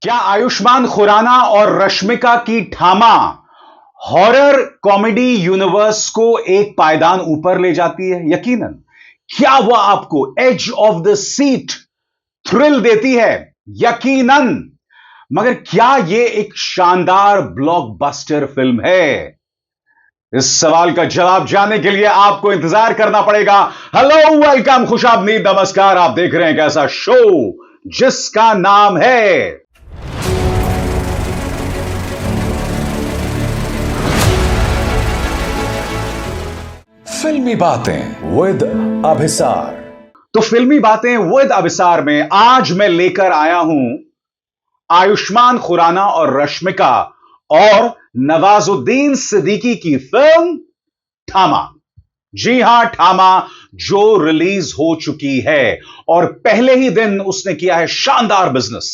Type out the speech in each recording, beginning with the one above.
क्या आयुष्मान खुराना और रश्मिका की ठामा हॉरर कॉमेडी यूनिवर्स को एक पायदान ऊपर ले जाती है? यकीनन। क्या वह आपको edge of the seat thrill देती है? यकीनन। मगर क्या यह एक शानदार ब्लॉकबस्टर फिल्म है? इस सवाल का जवाब जानने के लिए आपको इंतजार करना पड़ेगा। हेलो, वेलकम, खुशाबनीद, नमस्कार। आप देख रहे हैं एक ऐसा शो जिसका नाम है फिल्मी बातें विद अभिसार। तो फिल्मी बातें विद अभिसार में आज मैं लेकर आया हूं आयुष्मान खुराना और रश्मिका और नवाजुद्दीन सिद्दीकी की फिल्म ठामा। जी हां, ठामा, जो रिलीज हो चुकी है और पहले ही दिन उसने किया है शानदार बिजनेस।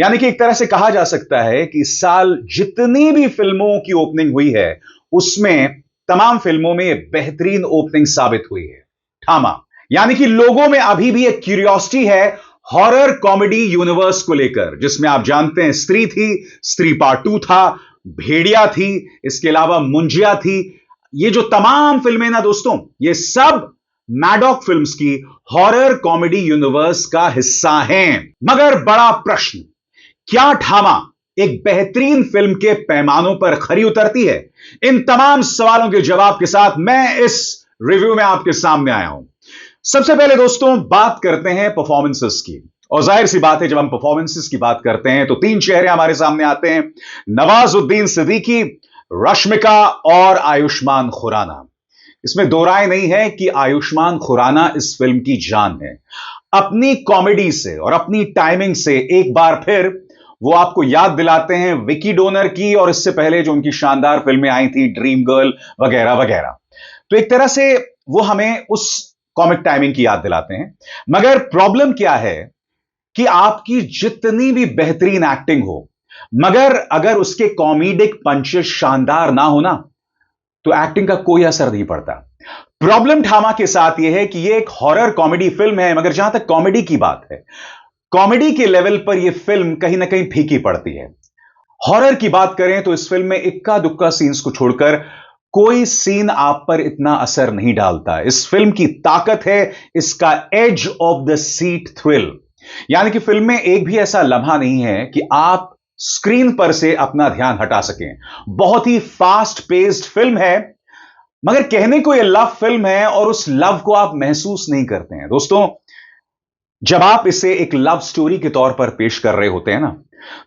यानी कि एक तरह से कहा जा सकता है कि इस साल जितनी भी फिल्मों की ओपनिंग हुई है उसमें तमाम फिल्मों में बेहतरीन ओपनिंग साबित हुई है ठामा। यानी कि लोगों में अभी भी एक क्यूरियोसिटी है हॉरर कॉमेडी यूनिवर्स को लेकर, जिसमें आप जानते हैं स्त्री थी, स्त्री पार्ट 2 था, भेड़िया थी, इसके अलावा मुंजिया थी। ये जो तमाम फिल्में ना दोस्तों, ये सब मैडॉक फिल्म्स की हॉरर कॉमेडी यूनिवर्स का हिस्सा हैं। मगर बड़ा प्रश्न, क्या ठामा एक बेहतरीन फिल्म के पैमानों पर खरी उतरती है? इन तमाम सवालों के जवाब के साथ मैं इस रिव्यू में आपके सामने आया हूं। सबसे पहले दोस्तों बात करते हैं परफॉर्मेंसेस की, और जाहिर सी बात है जब हम परफॉर्मेंसेस की बात करते हैं तो तीन चेहरे हमारे सामने आते हैं, नवाजुद्दीन सिद्दीकी, रश्मिका और आयुष्मान खुराना। इसमें दो राय नहीं है कि आयुष्मान खुराना इस फिल्म की जान है। अपनी कॉमेडी से और अपनी टाइमिंग से एक बार फिर वो आपको याद दिलाते हैं विकी डोनर की, और इससे पहले जो उनकी शानदार फिल्में आई थी, ड्रीम गर्ल वगैरह वगैरह। तो एक तरह से वो हमें उस कॉमिक टाइमिंग की याद दिलाते हैं। मगर प्रॉब्लम क्या है कि आपकी जितनी भी बेहतरीन एक्टिंग हो, मगर अगर उसके कॉमेडिक पंचेस शानदार ना हो ना, तो एक्टिंग का कोई असर नहीं पड़ता। प्रॉब्लम ठामा के साथ यह है कि यह एक हॉरर कॉमेडी फिल्म है, मगर जहां तक कॉमेडी की बात है, कॉमेडी के लेवल पर यह फिल्म कहीं ना कहीं फीकी पड़ती है। हॉरर की बात करें तो इस फिल्म में इक्का दुक्का सीन्स को छोड़कर कोई सीन आप पर इतना असर नहीं डालता। इस फिल्म की ताकत है इसका edge of the seat thrill. यानी कि फिल्म में एक भी ऐसा लम्हा नहीं है कि आप स्क्रीन पर से अपना ध्यान हटा सकें। बहुत ही फास्ट पेस्ड फिल्म है, मगर कहने को यह लव फिल्म है और उस लव को आप महसूस नहीं करते हैं। दोस्तों, जब आप इसे एक लव स्टोरी के तौर पर पेश कर रहे होते हैं ना,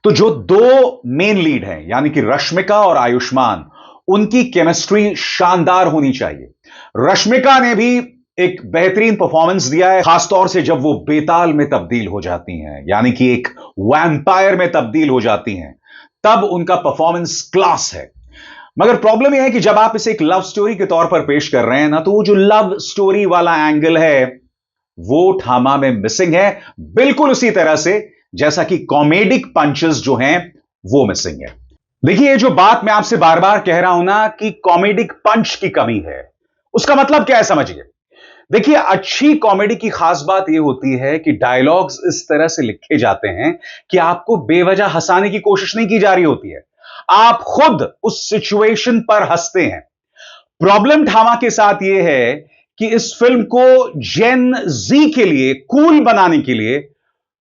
तो जो दो मेन लीड हैं यानी कि रश्मिका और आयुष्मान, उनकी केमिस्ट्री शानदार होनी चाहिए। रश्मिका ने भी एक बेहतरीन परफॉर्मेंस दिया है, खासतौर से जब वो बेताल में तब्दील हो जाती हैं, यानी कि एक वैम्पायर में तब्दील हो जाती हैं, तब उनका परफॉर्मेंस क्लास है। मगर प्रॉब्लम यह है कि जब आप इसे एक लव स्टोरी के तौर पर पेश कर रहे हैं ना, तो वो जो लव स्टोरी वाला एंगल है वो ठामा में मिसिंग है, बिल्कुल उसी तरह से जैसा कि कॉमेडिक पंचेस जो हैं वो मिसिंग है। देखिए, ये जो बात मैं आपसे बार बार कह रहा हूं ना कि कॉमेडिक पंच की कमी है, उसका मतलब क्या है समझिए। देखिए, अच्छी कॉमेडी की खास बात यह होती है कि डायलॉग्स इस तरह से लिखे जाते हैं कि आपको बेवजह हंसाने की कोशिश नहीं की जा रही होती है, आप खुद उस सिचुएशन पर हंसते हैं। प्रॉब्लम ठामा के साथ यह है कि इस फिल्म को जेन जी के लिए कूल बनाने के लिए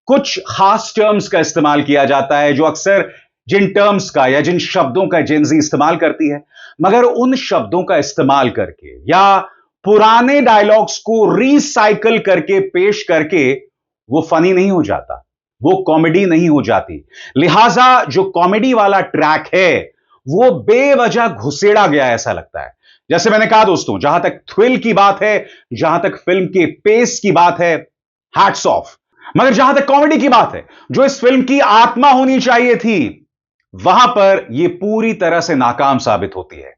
कुछ खास टर्म्स का इस्तेमाल किया जाता है, जो अक्सर जिन टर्म्स का या जिन शब्दों का जेन जी इस्तेमाल करती है, मगर उन शब्दों का इस्तेमाल करके या पुराने डायलॉग्स को रिसाइकल करके पेश करके वो फनी नहीं हो जाता, वो कॉमेडी नहीं हो जाती। लिहाजा जो कॉमेडी वाला ट्रैक है वो बेवजह घुसेड़ा गया ऐसा लगता है। जैसे मैंने कहा दोस्तों, जहां तक थ्रिल की बात है, जहां तक फिल्म के पेस की बात है, हैट्स ऑफ। मगर जहां तक कॉमेडी की बात है, जो इस फिल्म की आत्मा होनी चाहिए थी, वहां पर यह पूरी तरह से नाकाम साबित होती है।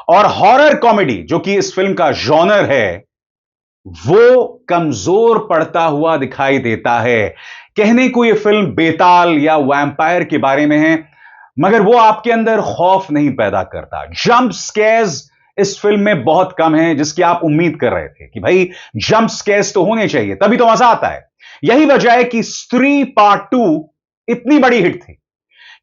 और हॉरर कॉमेडी जो कि इस फिल्म का जॉनर है, वो कमजोर पड़ता हुआ दिखाई देता है। कहने को यह फिल्म बेताल या वैम्पायर के बारे में है, मगर वो आपके अंदर खौफ नहीं पैदा करता। जंप स्केयर्स इस फिल्म में बहुत कम है, जिसकी आप उम्मीद कर रहे थे कि भाई जंप स्केयर्स तो होने चाहिए, तभी तो मजा आता है। यही वजह है कि स्त्री पार्ट 2 इतनी बड़ी हिट थी।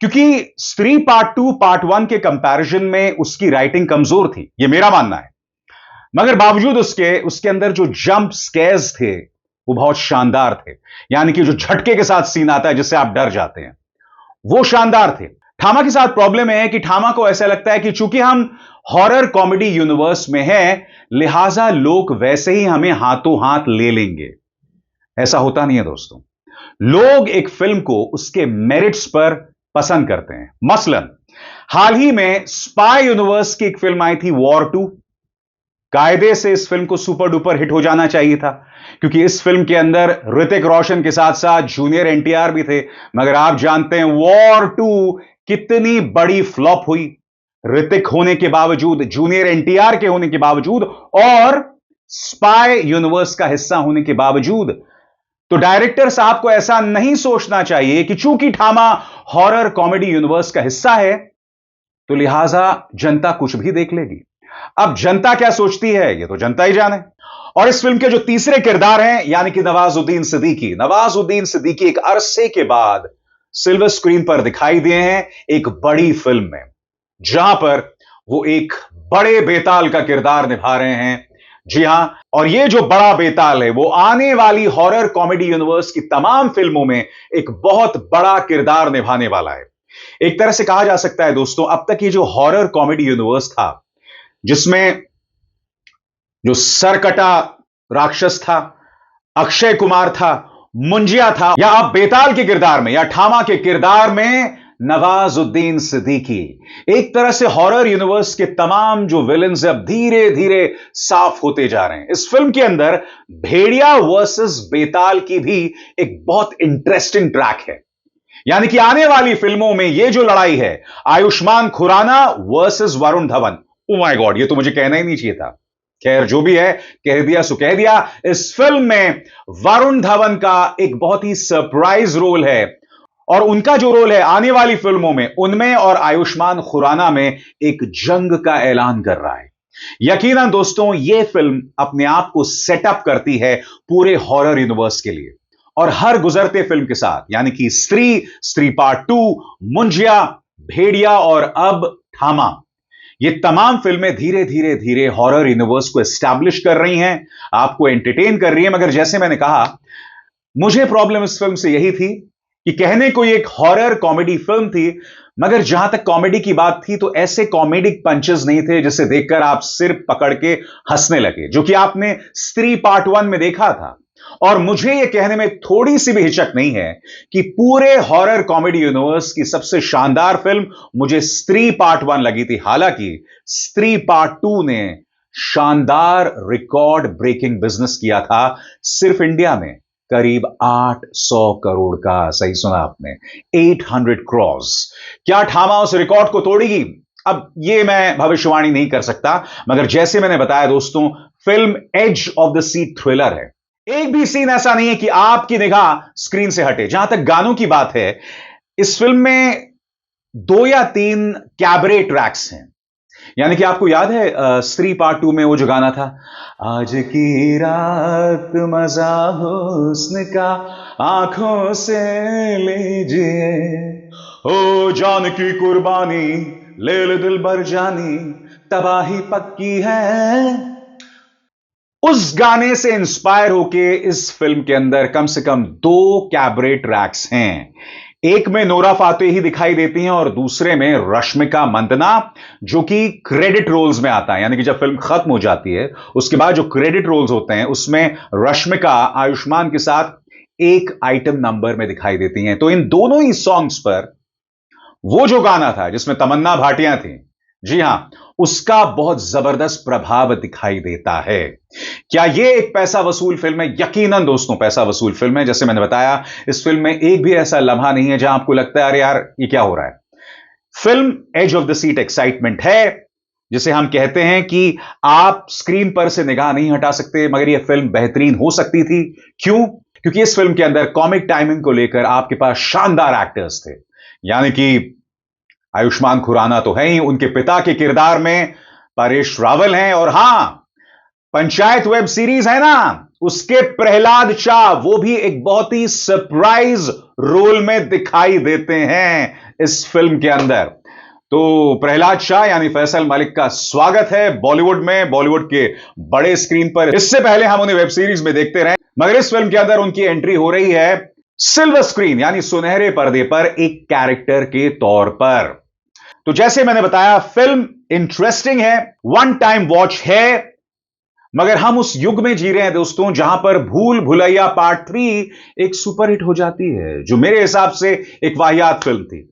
क्योंकि स्त्री पार्ट 2 पार्ट 1 के कंपैरिजन में उसकी राइटिंग कमजोर थी, यह मेरा मानना है। मगर बावजूद उसके उसके अंदर जो जंप स्केयर्स थे वो बहुत शानदार थे। यानी कि जो झटके के साथ सीन आता है जिससे आप डर जाते हैं, वो शानदार थे। ठामा के साथ प्रॉब्लम है कि ठामा को ऐसा लगता है कि चूंकि हम हॉरर कॉमेडी यूनिवर्स में हैं, लिहाजा लोग वैसे ही हमें हाथों हाथ ले लेंगे। ऐसा होता नहीं है दोस्तों। लोग एक फिल्म को उसके मेरिट्स पर पसंद करते हैं। मसलन हाल ही में स्पाई यूनिवर्स की एक फिल्म आई थी वॉर 2। कायदे से इस फिल्म को सुपर डुपर हिट हो जाना चाहिए था, क्योंकि इस फिल्म के अंदर ऋतिक रोशन के साथ साथ जूनियर एनटीआर भी थे। मगर आप जानते हैं वॉर 2 कितनी बड़ी फ्लॉप हुई, ऋतिक होने के बावजूद, जूनियर एनटीआर के होने के बावजूद और स्पाई यूनिवर्स का हिस्सा होने के बावजूद। तो डायरेक्टर साहब को ऐसा नहीं सोचना चाहिए कि चूंकि ठामा हॉरर कॉमेडी यूनिवर्स का हिस्सा है तो लिहाजा जनता कुछ भी देख लेगी। अब जनता क्या सोचती है यह तो जनता ही जाने। और इस फिल्म के जो तीसरे किरदार हैं, यानी कि नवाजुद्दीन सिद्दीकी एक अरसे के बाद सिल्वर स्क्रीन पर दिखाई दिए हैं एक बड़ी फिल्म में, जहां पर वो एक बड़े बेताल का किरदार निभा रहे हैं। जी हां, और ये जो बड़ा बेताल है वो आने वाली हॉरर कॉमेडी यूनिवर्स की तमाम फिल्मों में एक बहुत बड़ा किरदार निभाने वाला है। एक तरह से कहा जा सकता है दोस्तों, अब तक ये जो हॉरर कॉमेडी यूनिवर्स था, जिसमें जो सरकटा राक्षस था, अक्षय कुमार था, मुंजिया था, या अब बेताल के किरदार में या ठामा के किरदार में नवाजुद्दीन सिद्दीकी, एक तरह से हॉरर यूनिवर्स के तमाम जो विलेंस अब धीरे धीरे साफ होते जा रहे हैं। इस फिल्म के अंदर भेड़िया वर्सेस बेताल की भी एक बहुत इंटरेस्टिंग ट्रैक है। यानी कि आने वाली फिल्मों में यह जो लड़ाई है, Ayushmann Khurrana versus Varun Dhawan, oh my god, ये तो मुझे कहना ही नहीं चाहिए था। खैर, जो भी है, कह दिया सो कह दिया। इस फिल्म में वरुण धवन का एक बहुत ही सरप्राइज रोल है, और उनका जो रोल है आने वाली फिल्मों में, उनमें और आयुष्मान खुराना में एक जंग का ऐलान कर रहा है। यकीनन दोस्तों, यह फिल्म अपने आप को सेटअप करती है पूरे हॉरर यूनिवर्स के लिए, और हर गुजरते फिल्म के साथ, यानी कि स्त्री पार्ट 2, मुंजिया, भेड़िया और अब ठामा, ये तमाम फिल्में धीरे धीरे धीरे हॉरर यूनिवर्स को एस्टैब्लिश कर रही हैं, आपको एंटरटेन कर रही हैं। मगर जैसे मैंने कहा, मुझे प्रॉब्लम इस फिल्म से यही थी कि कहने को ये एक हॉरर कॉमेडी फिल्म थी, मगर जहां तक कॉमेडी की बात थी तो ऐसे कॉमेडिक पंचेस नहीं थे जिसे देखकर आप सिर पकड़ के हंसने लगे, जो कि आपने स्त्री पार्ट 1 में देखा था। और मुझे यह कहने में थोड़ी सी भी हिचक नहीं है कि पूरे हॉरर कॉमेडी यूनिवर्स की सबसे शानदार फिल्म मुझे स्त्री पार्ट 1 लगी थी। हालांकि स्त्री पार्ट 2 ने शानदार रिकॉर्ड ब्रेकिंग बिजनेस किया था, सिर्फ इंडिया में करीब 800 करोड़ का। सही सुना आपने, 800 करोड़। क्या ठामा उस रिकॉर्ड को तोड़ेगी? अब यह मैं भविष्यवाणी नहीं कर सकता, मगर जैसे मैंने बताया दोस्तों, film edge of the seat thriller है। एक भी सीन ऐसा नहीं है कि आपकी निगाह स्क्रीन से हटे। जहां तक गानों की बात है, इस फिल्म में 2 या 3 कैबरे ट्रैक्स हैं। यानी कि आपको याद है स्त्री पार्ट 2 में वो जो गाना था, आज की रात मजा हुस्न का आंखों से लीजिए, ओ जान की कुर्बानी ले ले दिल भर जानी, तबाही पक्की है। उस गाने से इंस्पायर होके इस फिल्म के अंदर कम से कम 2 कैबरे ट्रैक्स हैं। एक में नोरा फातेही दिखाई देती हैं और दूसरे में रश्मिका मंदना, जो कि क्रेडिट रोल्स में आता है। यानी कि जब फिल्म खत्म हो जाती है उसके बाद जो क्रेडिट रोल्स होते हैं उसमें रश्मिका आयुष्मान के साथ एक आइटम नंबर में दिखाई देती हैं। तो इन दोनों ही सॉन्ग्स पर वो जो गाना था जिसमें तमन्ना भाटिया थी, जी हां, उसका बहुत जबरदस्त प्रभाव दिखाई देता है। क्या यह एक पैसा वसूल फिल्म है? यकीनन दोस्तों, पैसा वसूल फिल्म है। जैसे मैंने बताया, इस फिल्म में एक भी ऐसा लम्हा नहीं है जहां आपको लगता है अरे यार ये क्या हो रहा है। Film edge of the seat excitement है, जिसे हम कहते हैं कि आप स्क्रीन पर से निगाह नहीं हटा सकते, मगर यह फिल्म बेहतरीन हो सकती थी। क्यों? क्योंकि इस फिल्म के अंदर कॉमिक टाइमिंग को लेकर आपके पास शानदार एक्टर्स थे। यानी कि आयुष्मान खुराना तो है ही, उनके पिता के किरदार में परेश रावल हैं, और हां, पंचायत वेब सीरीज है ना, उसके प्रहलाद शाह, वो भी एक बहुत ही सरप्राइज रोल में दिखाई देते हैं इस फिल्म के अंदर। तो प्रहलाद शाह यानी फैसल मलिक का स्वागत है बॉलीवुड में, बॉलीवुड के बड़े स्क्रीन पर। इससे पहले हम उन्हें वेब सीरीज में देखते रहे, मगर इस फिल्म के अंदर उनकी एंट्री हो रही है सिल्वर स्क्रीन यानी सुनहरे पर्दे पर एक कैरेक्टर के तौर पर। तो जैसे मैंने बताया, फिल्म इंटरेस्टिंग है, वन टाइम वॉच है, मगर हम उस युग में जी रहे हैं दोस्तों जहां पर भूल भुलैया पार्ट 3 एक सुपरहिट हो जाती है, जो मेरे हिसाब से एक वाहियात फिल्म थी।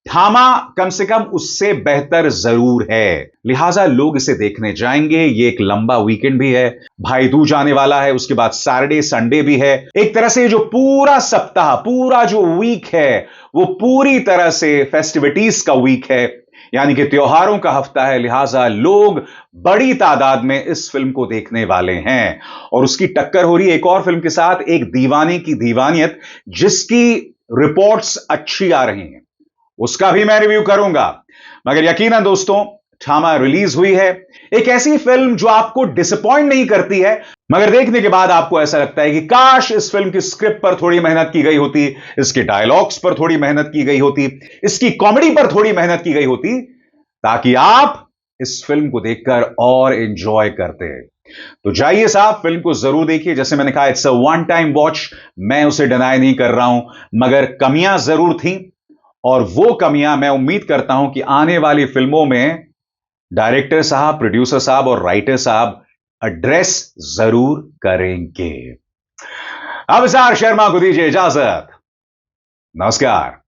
ठामा कम से कम उससे बेहतर जरूर है, लिहाजा लोग इसे देखने जाएंगे। ये एक लंबा वीकेंड भी है, भाई दूज आने वाला है, उसके बाद सैटरडे संडे भी है। एक तरह से जो पूरा सप्ताह, पूरा जो वीक है, वो पूरी तरह से फेस्टिविटीज का वीक है, यानी कि त्योहारों का हफ्ता है। लिहाजा लोग बड़ी तादाद में इस फिल्म को देखने वाले हैं, और उसकी टक्कर हो रही है एक और फिल्म के साथ, एक दीवाने की दीवानियत, जिसकी रिपोर्ट्स अच्छी आ रही हैं। उसका भी मैं रिव्यू करूंगा। मगर यकीनन दोस्तों, ठामा रिलीज हुई है, एक ऐसी फिल्म जो आपको डिसअपॉइंट नहीं करती है, मगर देखने के बाद आपको ऐसा लगता है कि काश इस फिल्म की स्क्रिप्ट पर थोड़ी मेहनत की गई होती, इसके डायलॉग्स पर थोड़ी मेहनत की गई होती, इसकी कॉमेडी पर थोड़ी मेहनत की गई होती, ताकि आप इस फिल्म को देखकर और एंजॉय करते। तो जाइए साहब, फिल्म को जरूर देखिए। जैसे मैंने कहा, it's a one time watch, मैं उसे डिनाई नहीं कर रहा हूं, मगर कमियां जरूर थी, और वो कमियां मैं उम्मीद करता हूं कि आने वाली फिल्मों में डायरेक्टर साहब, प्रोड्यूसर साहब और राइटर साहब एड्रेस जरूर करेंगे। अब सर शर्मा को दीजिए इजाजत। नमस्कार।